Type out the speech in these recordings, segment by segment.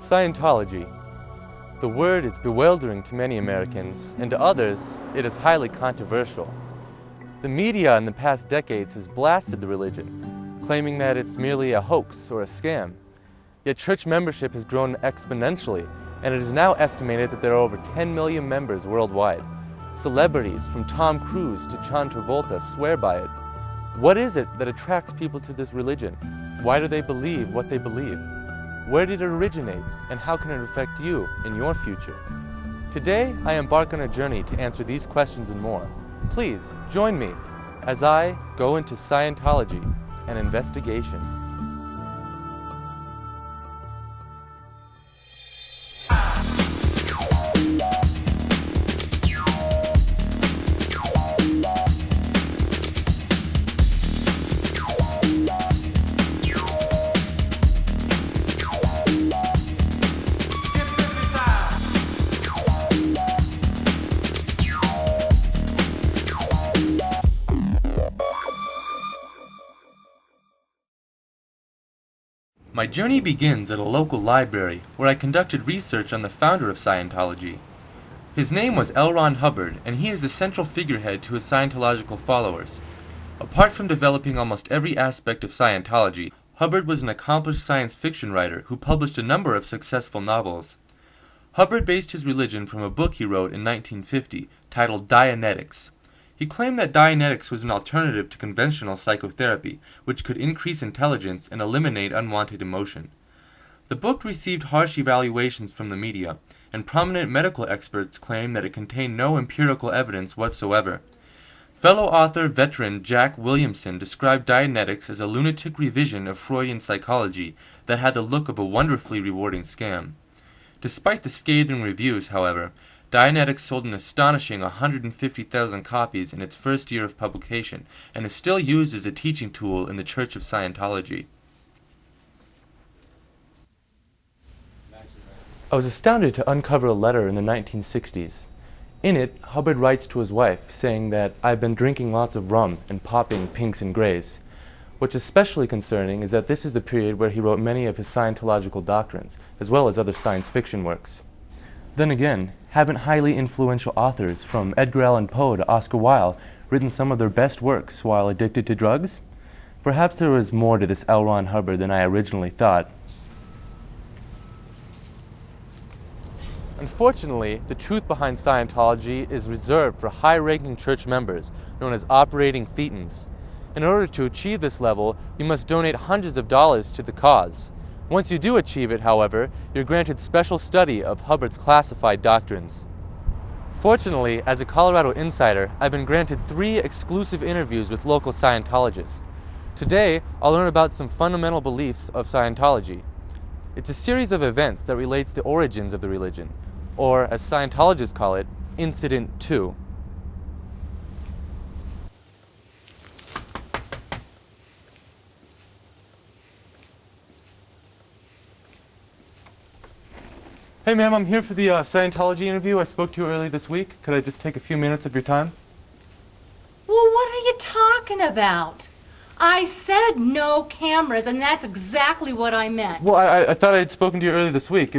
Scientology. The word is bewildering to many Americans, and to others, it is highly controversial. The media in the past decades has blasted the religion, claiming that it's merely a hoax or a scam. Yet church membership has grown exponentially, and it is now estimated that there are over 10 million members worldwide. Celebrities from Tom Cruise to John Travolta swear by it. What is it that attracts people to this religion? Why do they believe what they believe? Where did it originate, and how can it affect you in your future? Today, I embark on a journey to answer these questions and more. Please join me as I go into Scientology, an investigation. My journey begins at a local library where I conducted research on the founder of Scientology. His name was L. Ron Hubbard, and he is the central figurehead to his Scientological followers. Apart from developing almost every aspect of Scientology, Hubbard was an accomplished science fiction writer who published a number of successful novels. Hubbard based his religion from a book he wrote in 1950 titled Dianetics. He claimed that Dianetics was an alternative to conventional psychotherapy, which could increase intelligence and eliminate unwanted emotion. The book received harsh evaluations from the media, and prominent medical experts claimed that it contained no empirical evidence whatsoever. Fellow author veteran Jack Williamson described Dianetics as a lunatic revision of Freudian psychology that had the look of a wonderfully rewarding scam. Despite the scathing reviews, however, Dianetics sold an astonishing 150,000 copies in its first year of publication, and is still used as a teaching tool in the Church of Scientology. I was astounded to uncover a letter in the 1960s. In it, Hubbard writes to his wife, saying that I've been drinking lots of rum and popping pinks and grays. What's especially concerning is that this is the period where he wrote many of his Scientological doctrines, as well as other science fiction works. Then again, haven't highly influential authors from Edgar Allan Poe to Oscar Wilde written some of their best works while addicted to drugs? Perhaps there was more to this L. Ron Hubbard than I originally thought. Unfortunately, the truth behind Scientology is reserved for high-ranking church members, known as operating thetans. In order to achieve this level, you must donate hundreds of dollars to the cause. Once you do achieve it, however, you're granted special study of Hubbard's classified doctrines. Fortunately, as a Colorado insider, I've been granted 3 exclusive interviews with local Scientologists. Today, I'll learn about some fundamental beliefs of Scientology. It's a series of events that relates the origins of the religion, or as Scientologists call it, Incident 2. Hey ma'am, I'm here for the Scientology interview I spoke to you earlier this week. Could I just take a few minutes of your time? Well, what are you talking about? I said no cameras, and that's exactly what I meant. Well, I thought I had spoken to you earlier this week.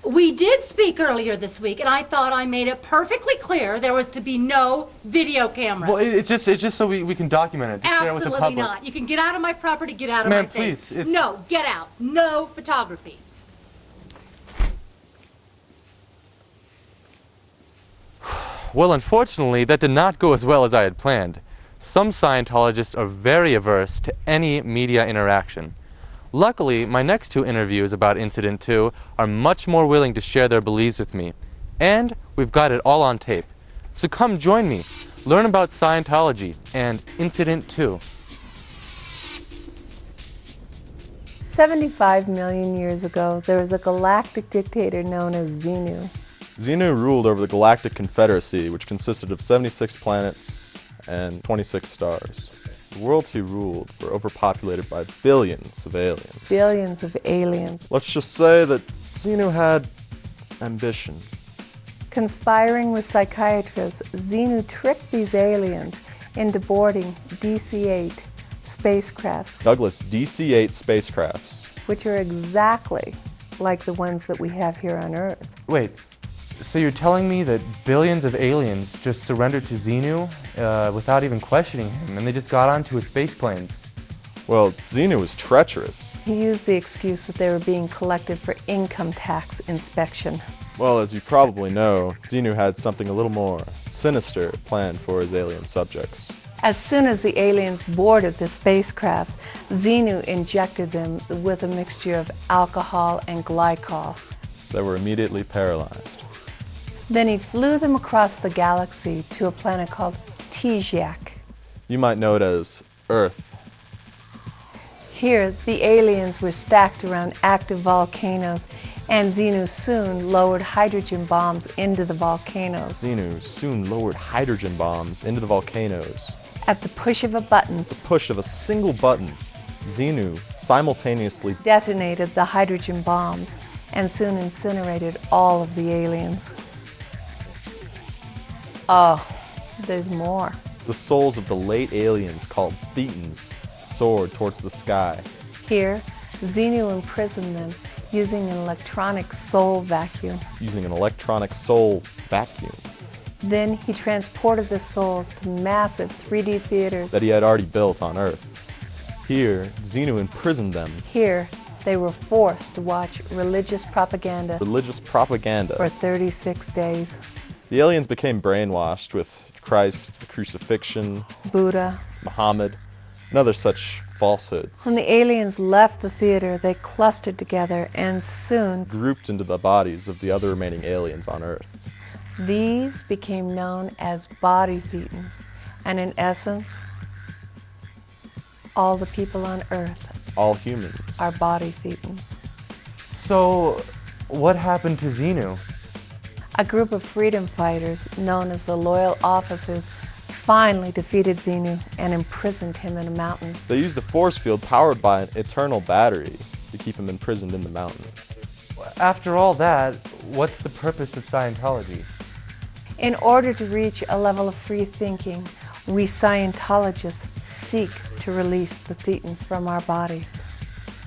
We did speak earlier this week, and I thought I made it perfectly clear there was to be no video camera. Well, it's just so we can document it, to share it with the public. Absolutely not. You can get out of my property, get out of my face. Ma'am, please. No, get out. No photography. Well, unfortunately, that did not go as well as I had planned. Some Scientologists are very averse to any media interaction. Luckily, my next 2 interviews about Incident 2 are much more willing to share their beliefs with me. And we've got it all on tape. So come join me, learn about Scientology and Incident 2. 75 million years ago, there was a galactic dictator known as Xenu. Xenu ruled over the Galactic Confederacy, which consisted of 76 planets and 26 stars. The worlds he ruled were overpopulated by billions of aliens. Billions of aliens. Let's just say that Xenu had ambition. Conspiring with psychiatrists, Xenu tricked these aliens into boarding DC-8 spacecrafts. Douglas DC-8 spacecrafts. Which are exactly like the ones that we have here on Earth. Wait, so you're telling me that billions of aliens just surrendered to Xenu without even questioning him, and they just got onto his space planes? Well, Xenu was treacherous. He used the excuse that they were being collected for income tax inspection. Well, as you probably know, Xenu had something a little more sinister planned for his alien subjects. As soon as the aliens boarded the spacecrafts, Xenu injected them with a mixture of alcohol and glycol. They were immediately paralyzed. Then he flew them across the galaxy to a planet called Tijak. You might know it as Earth. Here, the aliens were stacked around active volcanoes, and Xenu soon lowered hydrogen bombs into the volcanoes. Xenu soon lowered hydrogen bombs into the volcanoes. At the push of a button, The push of a single button, Xenu simultaneously detonated the hydrogen bombs and soon incinerated all of the aliens. Oh, there's more. the souls of the late aliens called Thetans soared towards the sky. Here, Xenu imprisoned them using an electronic soul vacuum. Using an electronic soul vacuum Then he transported the souls to massive 3D theaters. that he had already built on Earth. Here, Xenu imprisoned them. Here, they were forced to watch religious propaganda Religious propaganda. for 36 days. The aliens became brainwashed with Christ, the crucifixion, Buddha. Muhammad, and other such falsehoods. When the aliens left the theater, they clustered together and soon Grouped into the bodies of the other remaining aliens on Earth. these became known as body Thetans. And in essence, all the people on Earth All humans. are body Thetans. So, what happened to Xenu? A group of freedom fighters, known as the Loyal Officers, finally defeated Xenu and imprisoned him in a mountain. They used a force field powered by an eternal battery to keep him imprisoned in the mountain. After all that, what's the purpose of Scientology? In order to reach a level of free thinking, we Scientologists seek to release the Thetans from our bodies.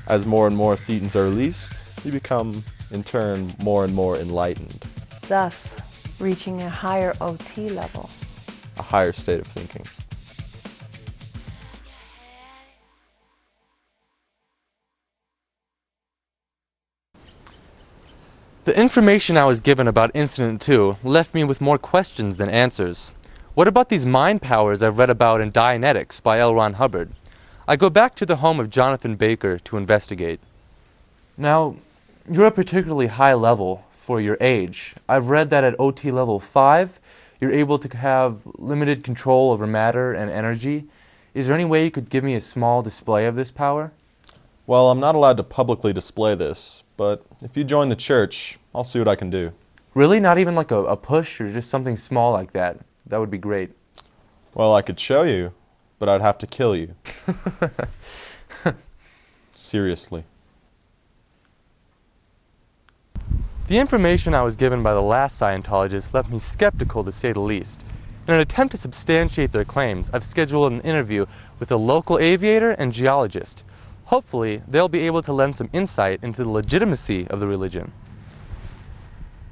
As more and more Thetans are released, you become, in turn, more and more enlightened. Thus, reaching a higher OT level. A higher state of thinking. The information I was given about Incident 2 left me with more questions than answers. What about these mind powers I've read about in Dianetics by L. Ron Hubbard? I go back to the home of Jonathan Baker to investigate. Now, you're at a particularly high level for your age. I've read that at OT level 5, you're able to have limited control over matter and energy. Is there any way you could give me a small display of this power? Well, I'm not allowed to publicly display this, but if you join the church, I'll see what I can do. Really? Not even like a push or just something small like that? That would be great. Well, I could show you, but I'd have to kill you. Seriously. The information I was given by the last Scientologist left me skeptical, to say the least. In an attempt to substantiate their claims, I've scheduled an interview with a local aviator and geologist. Hopefully, they'll be able to lend some insight into the legitimacy of the religion.